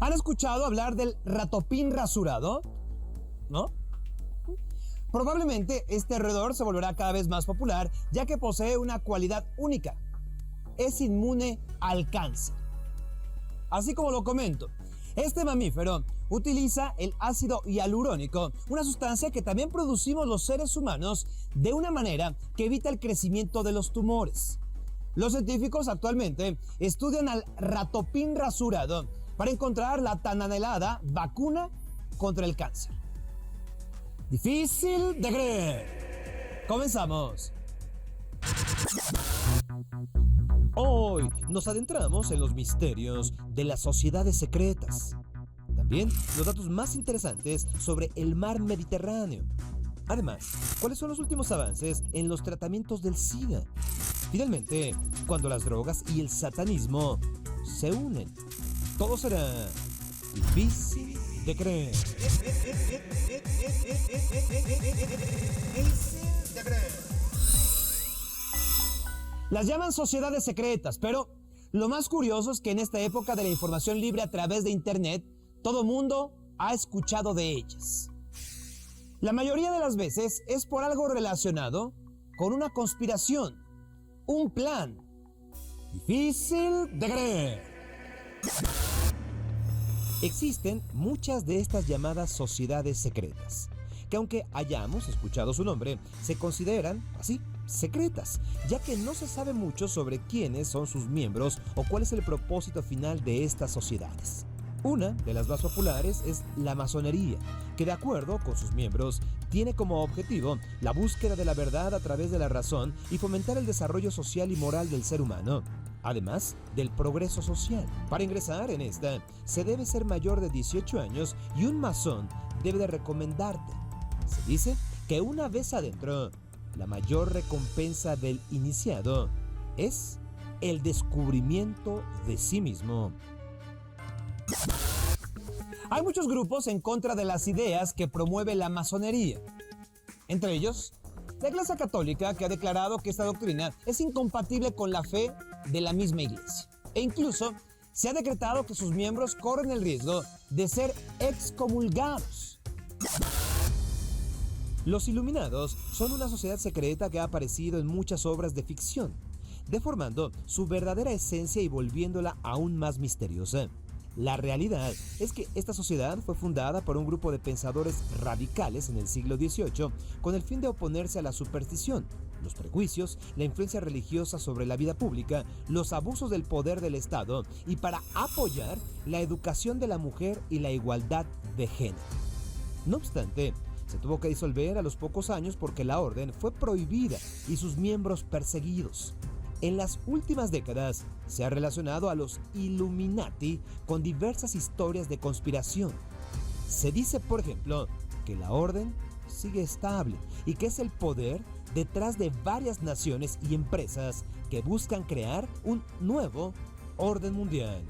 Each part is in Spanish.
¿Han escuchado hablar del ratopín rasurado? ¿No? Probablemente este roedor se volverá cada vez más popular, ya que posee una cualidad única: es inmune al cáncer. Así como lo comento, este mamífero utiliza el ácido hialurónico, una sustancia que también producimos los seres humanos, de una manera que evita el crecimiento de los tumores. Los científicos actualmente estudian al ratopín rasurado para encontrar la tan anhelada vacuna contra el cáncer. Difícil de creer. Comenzamos. Hoy nos adentramos en los misterios de las sociedades secretas. También los datos más interesantes sobre el mar Mediterráneo. Además, ¿cuáles son los últimos avances en los tratamientos del SIDA? Finalmente, cuando las drogas y el satanismo se unen, todo será difícil de creer. Las llaman sociedades secretas, pero lo más curioso es que en esta época de la información libre a través de Internet, todo mundo ha escuchado de ellas. La mayoría de las veces es por algo relacionado con una conspiración, un plan. Difícil de creer. Existen muchas de estas llamadas sociedades secretas, que aunque hayamos escuchado su nombre, se consideran así, secretas, ya que no se sabe mucho sobre quiénes son sus miembros o cuál es el propósito final de estas sociedades. Una de las más populares es la masonería, que de acuerdo con sus miembros, tiene como objetivo la búsqueda de la verdad a través de la razón y fomentar el desarrollo social y moral del ser humano, además del progreso social. Para ingresar en esta, se debe ser mayor de 18 años y un masón debe de recomendarte. Se dice que una vez adentro, la mayor recompensa del iniciado es el descubrimiento de sí mismo. Hay muchos grupos en contra de las ideas que promueve la masonería. Entre ellos, la Iglesia Católica, que ha declarado que esta doctrina es incompatible con la fe de la misma Iglesia. E incluso se ha decretado que sus miembros corren el riesgo de ser excomulgados. Los Iluminados son una sociedad secreta que ha aparecido en muchas obras de ficción, deformando su verdadera esencia y volviéndola aún más misteriosa. La realidad es que esta sociedad fue fundada por un grupo de pensadores radicales en el siglo XVIII con el fin de oponerse a la superstición, los prejuicios, la influencia religiosa sobre la vida pública, los abusos del poder del Estado y para apoyar la educación de la mujer y la igualdad de género. No obstante, se tuvo que disolver a los pocos años porque la orden fue prohibida y sus miembros perseguidos. En las últimas décadas se ha relacionado a los Illuminati con diversas historias de conspiración. Se dice, por ejemplo, que la orden sigue estable y que es el poder detrás de varias naciones y empresas que buscan crear un nuevo orden mundial.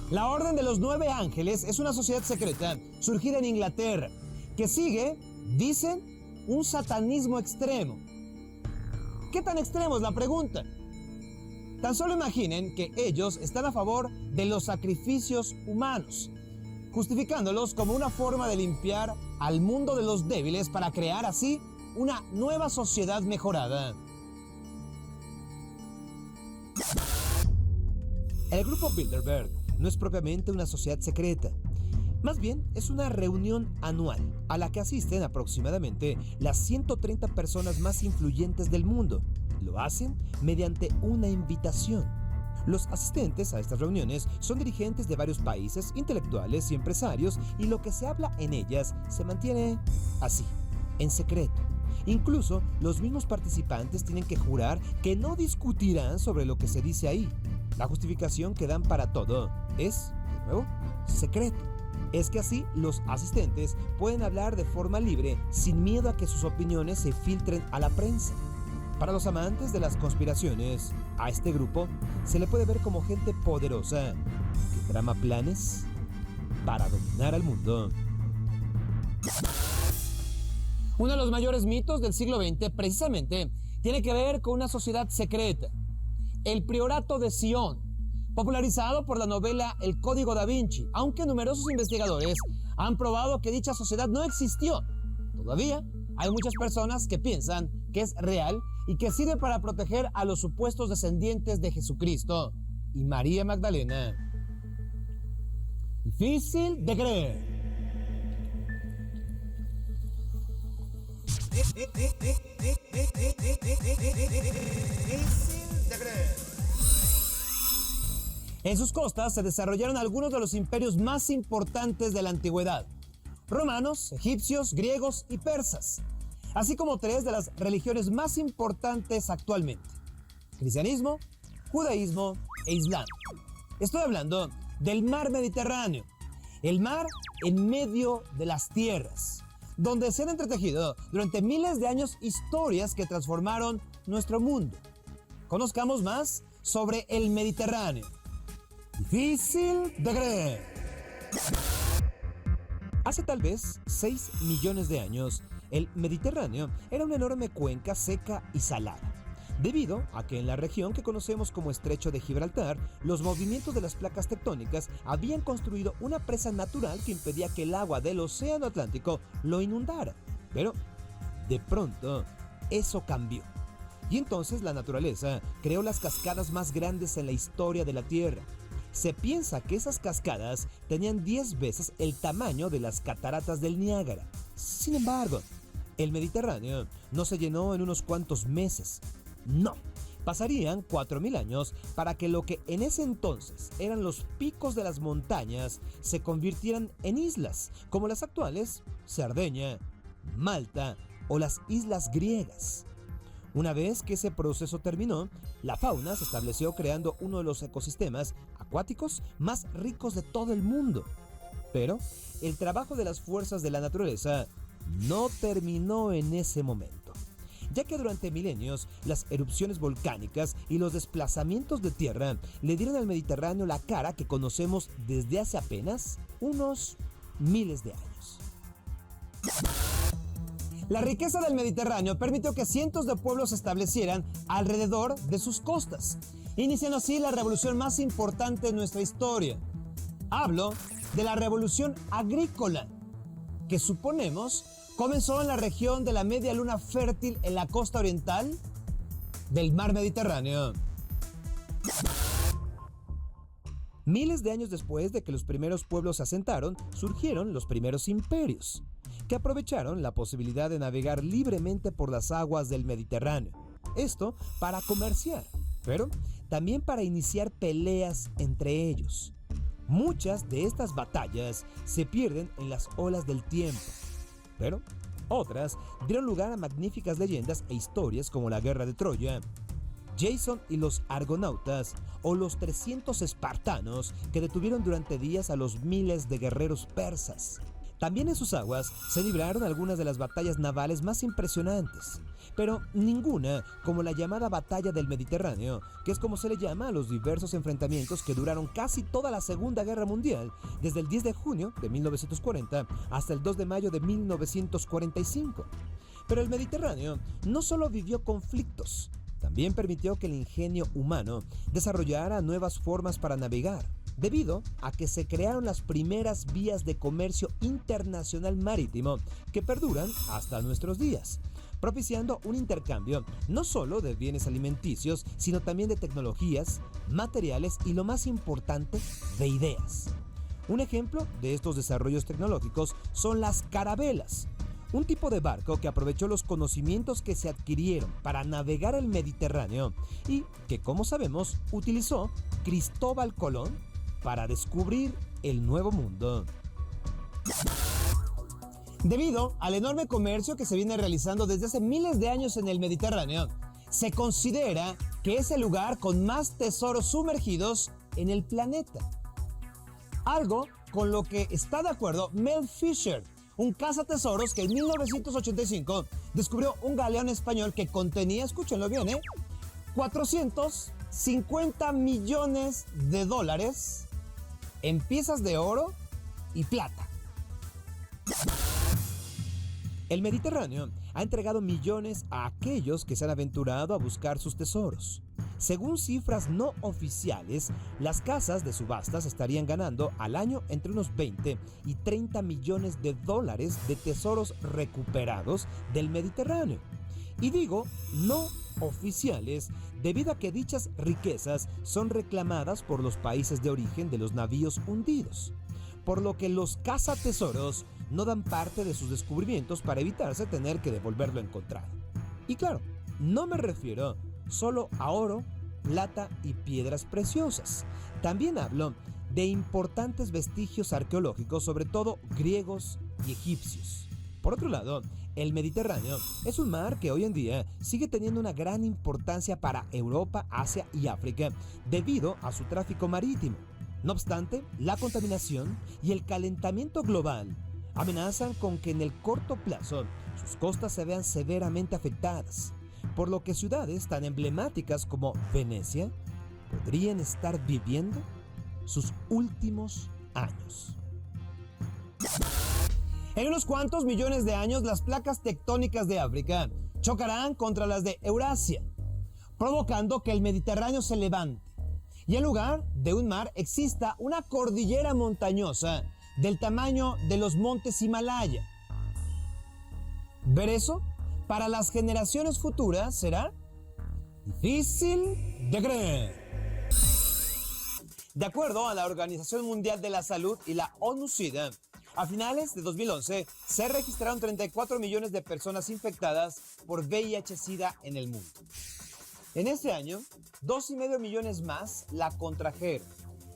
La Orden de los Nueve Ángeles es una sociedad secreta surgida en Inglaterra que sigue, dicen, un satanismo extremo. ¿Qué tan extremo es la pregunta? Tan solo imaginen que ellos están a favor de los sacrificios humanos, justificándolos como una forma de limpiar al mundo de los débiles para crear así una nueva sociedad mejorada. El grupo Bilderberg no es propiamente una sociedad secreta. Más bien, es una reunión anual a la que asisten aproximadamente las 130 personas más influyentes del mundo. Lo hacen mediante una invitación. Los asistentes a estas reuniones son dirigentes de varios países, intelectuales y empresarios, y lo que se habla en ellas se mantiene así, en secreto. Incluso los mismos participantes tienen que jurar que no discutirán sobre lo que se dice ahí. La justificación que dan para todo es, de nuevo, secreto. Es que así los asistentes pueden hablar de forma libre sin miedo a que sus opiniones se filtren a la prensa. Para los amantes de las conspiraciones, a este grupo se le puede ver como gente poderosa que trama planes para dominar al mundo. Uno de los mayores mitos del siglo XX precisamente tiene que ver con una sociedad secreta, el Priorato de Sion, popularizado por la novela El Código da Vinci, aunque numerosos investigadores han probado que dicha sociedad no existió. Todavía hay muchas personas que piensan que es real y que sirve para proteger a los supuestos descendientes de Jesucristo y María Magdalena. Difícil de creer. En sus costas se desarrollaron algunos de los imperios más importantes de la antigüedad: romanos, egipcios, griegos y persas, así como tres de las religiones más importantes actualmente: cristianismo, judaísmo e islam. Estoy hablando del mar Mediterráneo, el mar en medio de las tierras, donde se han entretejido durante miles de años historias que transformaron nuestro mundo. Conozcamos más sobre el Mediterráneo. Difícil de creer. Hace tal vez 6 millones de años, el Mediterráneo era una enorme cuenca seca y salada, debido a que en la región que conocemos como Estrecho de Gibraltar, los movimientos de las placas tectónicas habían construido una presa natural que impedía que el agua del Océano Atlántico lo inundara. Pero, de pronto, eso cambió. Y entonces la naturaleza creó las cascadas más grandes en la historia de la Tierra. Se piensa que esas cascadas tenían 10 veces el tamaño de las cataratas del Niágara. Sin embargo, el Mediterráneo no se llenó en unos cuantos meses. No, pasarían 4.000 años para que lo que en ese entonces eran los picos de las montañas se convirtieran en islas, como las actuales Cerdeña, Malta o las islas griegas. Una vez que ese proceso terminó, la fauna se estableció creando uno de los ecosistemas acuáticos más ricos de todo el mundo. Pero el trabajo de las fuerzas de la naturaleza no terminó en ese momento, ya que durante milenios las erupciones volcánicas y los desplazamientos de tierra le dieron al Mediterráneo la cara que conocemos desde hace apenas unos miles de años. La riqueza del Mediterráneo permitió que cientos de pueblos se establecieran alrededor de sus costas, iniciando así la revolución más importante de nuestra historia. Hablo de la revolución agrícola, que suponemos comenzó en la región de la media luna fértil en la costa oriental del mar Mediterráneo. Miles de años después de que los primeros pueblos se asentaron, surgieron los primeros imperios, que aprovecharon la posibilidad de navegar libremente por las aguas del Mediterráneo. Esto para comerciar, pero también para iniciar peleas entre ellos. Muchas de estas batallas se pierden en las olas del tiempo, pero otras dieron lugar a magníficas leyendas e historias como la Guerra de Troya, Jason y los Argonautas o los 300 espartanos que detuvieron durante días a los miles de guerreros persas. También en sus aguas se libraron algunas de las batallas navales más impresionantes, pero ninguna como la llamada Batalla del Mediterráneo, que es como se le llama a los diversos enfrentamientos que duraron casi toda la Segunda Guerra Mundial, desde el 10 de junio de 1940 hasta el 2 de mayo de 1945. Pero el Mediterráneo no solo vivió conflictos, también permitió que el ingenio humano desarrollara nuevas formas para navegar, debido a que se crearon las primeras vías de comercio internacional marítimo que perduran hasta nuestros días, propiciando un intercambio no solo de bienes alimenticios, sino también de tecnologías, materiales y, lo más importante, de ideas. Un ejemplo de estos desarrollos tecnológicos son las carabelas, un tipo de barco que aprovechó los conocimientos que se adquirieron para navegar el Mediterráneo y que, como sabemos, utilizó Cristóbal Colón para descubrir el Nuevo Mundo. Debido al enorme comercio que se viene realizando desde hace miles de años en el Mediterráneo, se considera que es el lugar con más tesoros sumergidos en el planeta. Algo con lo que está de acuerdo Mel Fisher, un cazatesoros que en 1985 descubrió un galeón español que contenía, escúchenlo bien, 450 millones de dólares en piezas de oro y plata. El Mediterráneo ha entregado millones a aquellos que se han aventurado a buscar sus tesoros. Según cifras no oficiales, las casas de subastas estarían ganando al año entre unos 20 y 30 millones de dólares de tesoros recuperados del Mediterráneo. Y digo no oficiales debido a que dichas riquezas son reclamadas por los países de origen de los navíos hundidos, por lo que los cazatesoros no dan parte de sus descubrimientos para evitarse tener que devolverlo encontrado. Y claro, no me refiero solo a oro, plata y piedras preciosas. También hablo de importantes vestigios arqueológicos, sobre todo griegos y egipcios. Por otro lado, el Mediterráneo es un mar que hoy en día sigue teniendo una gran importancia para Europa, Asia y África debido a su tráfico marítimo. No obstante, la contaminación y el calentamiento global amenazan con que en el corto plazo sus costas se vean severamente afectadas, por lo que ciudades tan emblemáticas como Venecia podrían estar viviendo sus últimos años. En unos cuantos millones de años, las placas tectónicas de África chocarán contra las de Eurasia, provocando que el Mediterráneo se levante y en lugar de un mar exista una cordillera montañosa del tamaño de los montes Himalaya. Ver eso para las generaciones futuras será difícil de creer. De acuerdo a la Organización Mundial de la Salud y la ONU-SIDA, a finales de 2011 se registraron 34 millones de personas infectadas por VIH-Sida en el mundo. En este año, 2,5 millones más la contrajeron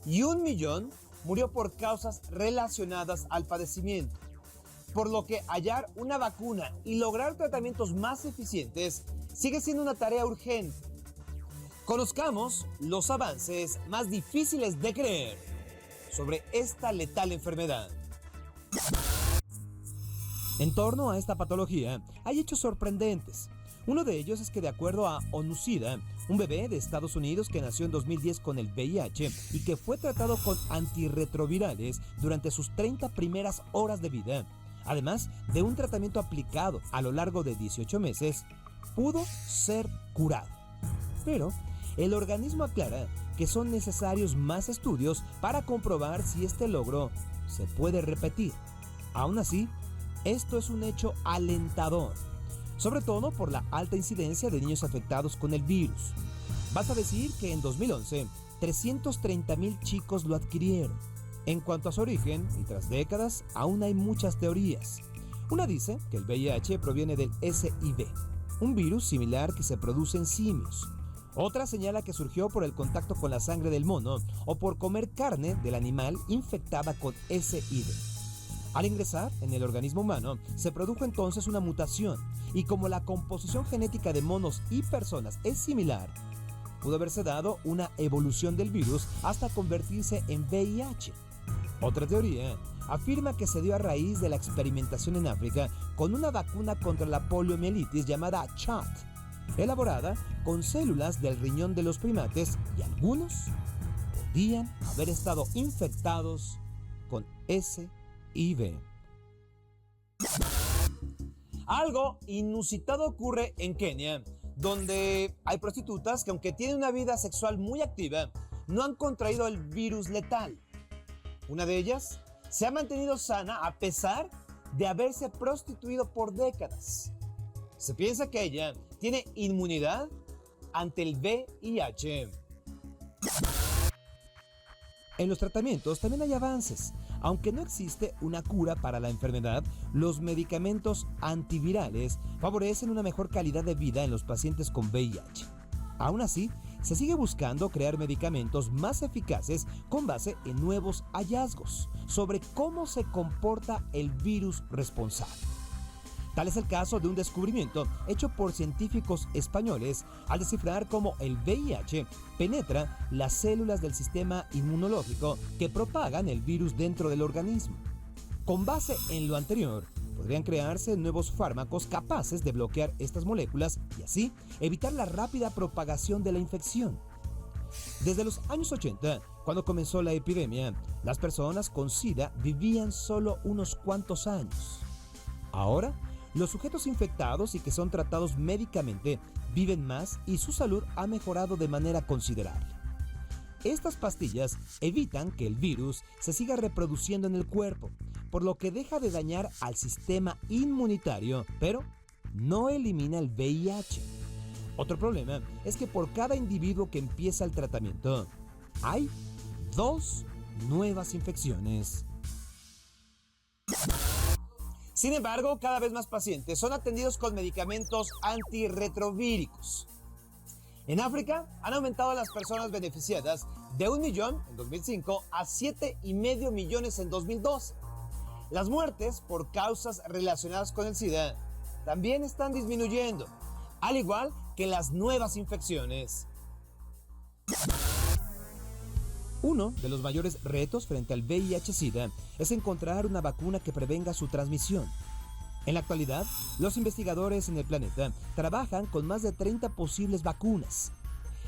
y 1 millón murió por causas relacionadas al padecimiento, por lo que hallar una vacuna y lograr tratamientos más eficientes sigue siendo una tarea urgente. Conozcamos los avances más difíciles de creer sobre esta letal enfermedad. En torno a esta patología hay hechos sorprendentes. Uno de ellos es que de acuerdo a ONU-SIDA, un bebé de Estados Unidos que nació en 2010 con el VIH y que fue tratado con antirretrovirales durante sus 30 primeras horas de vida, además de un tratamiento aplicado a lo largo de 18 meses, pudo ser curado. Pero el organismo aclara que son necesarios más estudios para comprobar si este logro se puede repetir. Aún así, esto es un hecho alentador, sobre todo por la alta incidencia de niños afectados con el virus. Basta decir que en 2011, 330,000 chicos lo adquirieron. En cuanto a su origen, y tras décadas, aún hay muchas teorías. Una dice que el VIH proviene del SIV, un virus similar que se produce en simios. Otra señala que surgió por el contacto con la sangre del mono o por comer carne del animal infectada con SIV. Al ingresar en el organismo humano, se produjo entonces una mutación y como la composición genética de monos y personas es similar, pudo haberse dado una evolución del virus hasta convertirse en VIH. Otra teoría afirma que se dio a raíz de la experimentación en África con una vacuna contra la poliomielitis llamada CHAT, elaborada con células del riñón de los primates y algunos podían haber estado infectados con SIV. Algo inusitado ocurre en Kenia, donde hay prostitutas que aunque tienen una vida sexual muy activa, no han contraído el virus letal. Una de ellas se ha mantenido sana a pesar de haberse prostituido por décadas. Se piensa que ella tiene inmunidad ante el VIH. En los tratamientos también hay avances. Aunque no existe una cura para la enfermedad, los medicamentos antivirales favorecen una mejor calidad de vida en los pacientes con VIH. Aún así, se sigue buscando crear medicamentos más eficaces con base en nuevos hallazgos sobre cómo se comporta el virus responsable. Tal es el caso de un descubrimiento hecho por científicos españoles al descifrar cómo el VIH penetra las células del sistema inmunológico que propagan el virus dentro del organismo. Con base en lo anterior, podrían crearse nuevos fármacos capaces de bloquear estas moléculas y así evitar la rápida propagación de la infección. Desde los años 80, cuando comenzó la epidemia, las personas con SIDA vivían solo unos cuantos años. Ahora, Los sujetos infectados y que son tratados médicamente viven más y su salud ha mejorado de manera considerable. Estas pastillas evitan que el virus se siga reproduciendo en el cuerpo, por lo que deja de dañar al sistema inmunitario, pero no elimina el VIH. Otro problema es que por cada individuo que empieza el tratamiento, hay 2 nuevas infecciones. Sin embargo, cada vez más pacientes son atendidos con medicamentos antirretrovíricos. En África han aumentado las personas beneficiadas de 1 millón en 2005 a 7,5 millones en 2012. Las muertes por causas relacionadas con el SIDA también están disminuyendo, al igual que las nuevas infecciones. Uno de los mayores retos frente al VIH-Sida es encontrar una vacuna que prevenga su transmisión. En la actualidad, los investigadores en el planeta trabajan con más de 30 posibles vacunas.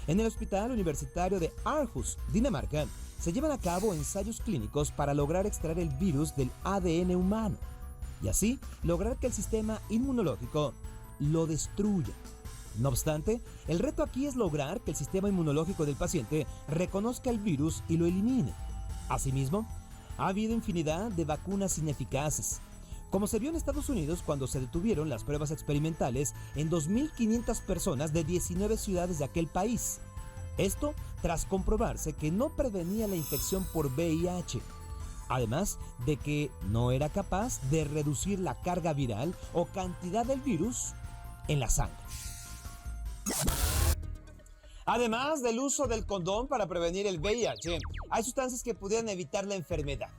En el Hospital Universitario de Aarhus, Dinamarca, se llevan a cabo ensayos clínicos para lograr extraer el virus del ADN humano y así lograr que el sistema inmunológico lo destruya. No obstante, el reto aquí es lograr que el sistema inmunológico del paciente reconozca el virus y lo elimine. Asimismo, ha habido infinidad de vacunas ineficaces, como se vio en Estados Unidos cuando se detuvieron las pruebas experimentales en 2.500 personas de 19 ciudades de aquel país. Esto tras comprobarse que no prevenía la infección por VIH, además de que no era capaz de reducir la carga viral o cantidad del virus en la sangre. Además del uso del condón para prevenir el VIH, hay sustancias que pudieran evitar la enfermedad.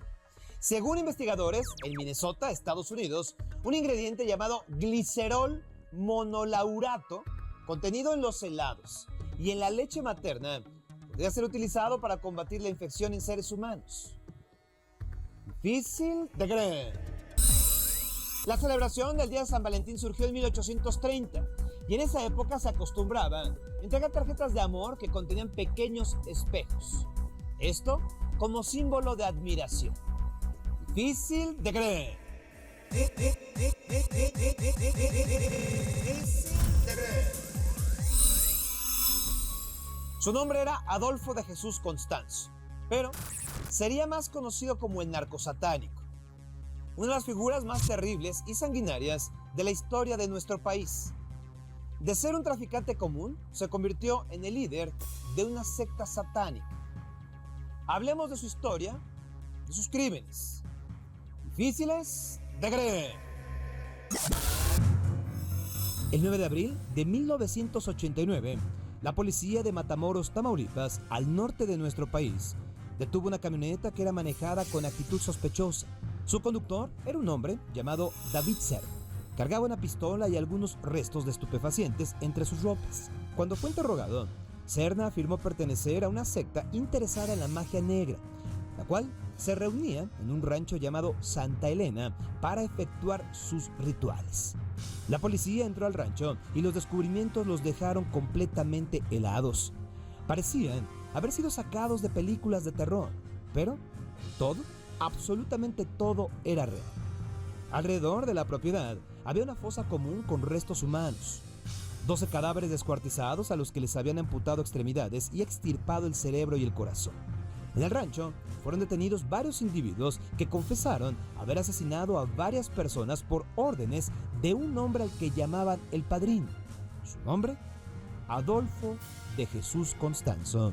Según investigadores en Minnesota, Estados Unidos, un ingrediente llamado glicerol monolaurato, contenido en los helados y en la leche materna, podría ser utilizado para combatir la infección en seres humanos. Difícil de creer. La celebración del Día de San Valentín surgió en 1830 y en esa época se acostumbraba a entregar tarjetas de amor que contenían pequeños espejos. Esto como símbolo de admiración. Difícil de creer. Su nombre era Adolfo de Jesús Constanzo, pero sería más conocido como el narcosatánico, una de las figuras más terribles y sanguinarias de la historia de nuestro país. De ser un traficante común, se convirtió en el líder de una secta satánica. Hablemos de su historia, de sus crímenes. Difíciles de creer. El 9 de abril de 1989, la policía de Matamoros, Tamaulipas, al norte de nuestro país, detuvo una camioneta que era manejada con actitud sospechosa. Su conductor era un hombre llamado David Serna. Cargaba una pistola y algunos restos de estupefacientes entre sus ropas. Cuando fue interrogado, Serna afirmó pertenecer a una secta interesada en la magia negra, la cual se reunía en un rancho llamado Santa Elena para efectuar sus rituales. La policía entró al rancho y los descubrimientos los dejaron completamente helados. Parecían haber sido sacados de películas de terror, pero todo, absolutamente todo, era real. Alrededor de la propiedad había una fosa común con restos humanos, 12 cadáveres descuartizados a los que les habían amputado extremidades y extirpado el cerebro y el corazón. En el rancho fueron detenidos varios individuos que confesaron haber asesinado a varias personas por órdenes de un hombre al que llamaban el Padrino. Su nombre, Adolfo de Jesús Constanzo.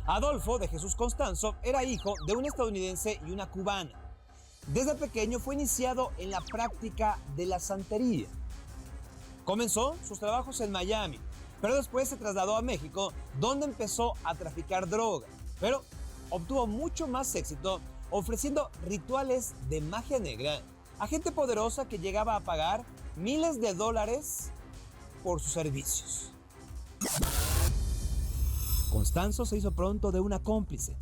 Adolfo de Jesús Constanzo era hijo de un estadounidense y una cubana. Desde pequeño fue iniciado en la práctica de la santería. Comenzó sus trabajos en Miami, pero después se trasladó a México, donde empezó a traficar droga, pero obtuvo mucho más éxito ofreciendo rituales de magia negra a gente poderosa que llegaba a pagar miles de dólares por sus servicios. Constanzo se hizo pronto de una cómplice,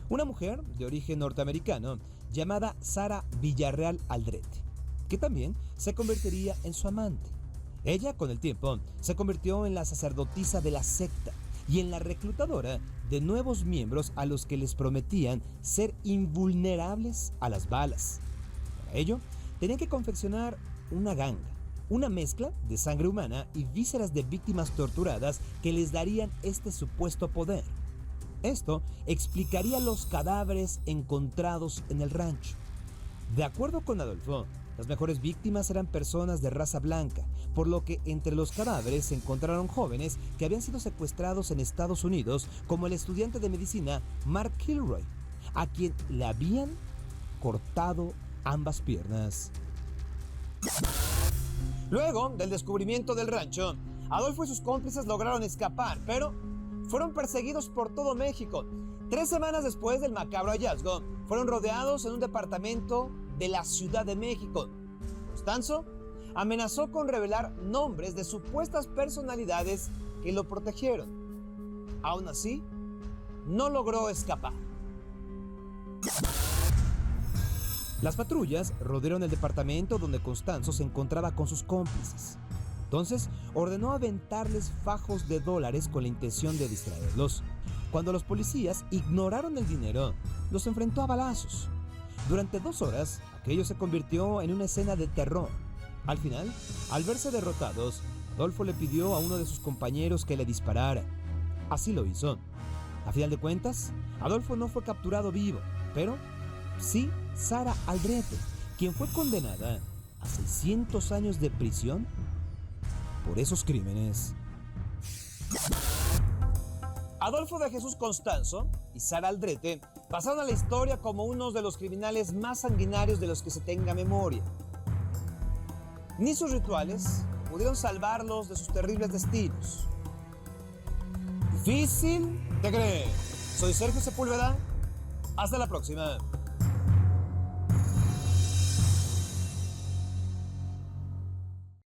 una mujer de origen norteamericano llamada Sara Villarreal Aldrete, que también se convertiría en su amante. Ella, con el tiempo, se convirtió en la sacerdotisa de la secta y en la reclutadora de nuevos miembros a los que les prometían ser invulnerables a las balas. Para ello, tenían que confeccionar una ganga, una mezcla de sangre humana y vísceras de víctimas torturadas que les darían este supuesto poder. Esto explicaría los cadáveres encontrados en el rancho. De acuerdo con Adolfo, las mejores víctimas eran personas de raza blanca, por lo que entre los cadáveres se encontraron jóvenes que habían sido secuestrados en Estados Unidos, como el estudiante de medicina Mark Kilroy, a quien le habían cortado ambas piernas. Luego del descubrimiento del rancho, Adolfo y sus cómplices lograron escapar, pero fueron perseguidos por todo México. 3 semanas después del macabro hallazgo, fueron rodeados en un departamento de la Ciudad de México. Constanzo amenazó con revelar nombres de supuestas personalidades que lo protegieron. Aún así, no logró escapar. Las patrullas rodearon el departamento donde Constanzo se encontraba con sus cómplices. Entonces ordenó aventarles fajos de dólares con la intención de distraerlos. Cuando los policías ignoraron el dinero, los enfrentó a balazos. Durante 2 horas, aquello se convirtió en una escena de terror. Al final, al verse derrotados, Adolfo le pidió a uno de sus compañeros que le disparara. Así lo hizo. A final de cuentas, Adolfo no fue capturado vivo, pero sí Sara Aldrete, quien fue condenada a 600 años de prisión por esos crímenes. Adolfo de Jesús Constanzo y Sara Aldrete pasaron a la historia como unos de los criminales más sanguinarios de los que se tenga memoria. Ni sus rituales pudieron salvarlos de sus terribles destinos. Difícil de creer. Soy Sergio Sepúlveda. Hasta la próxima.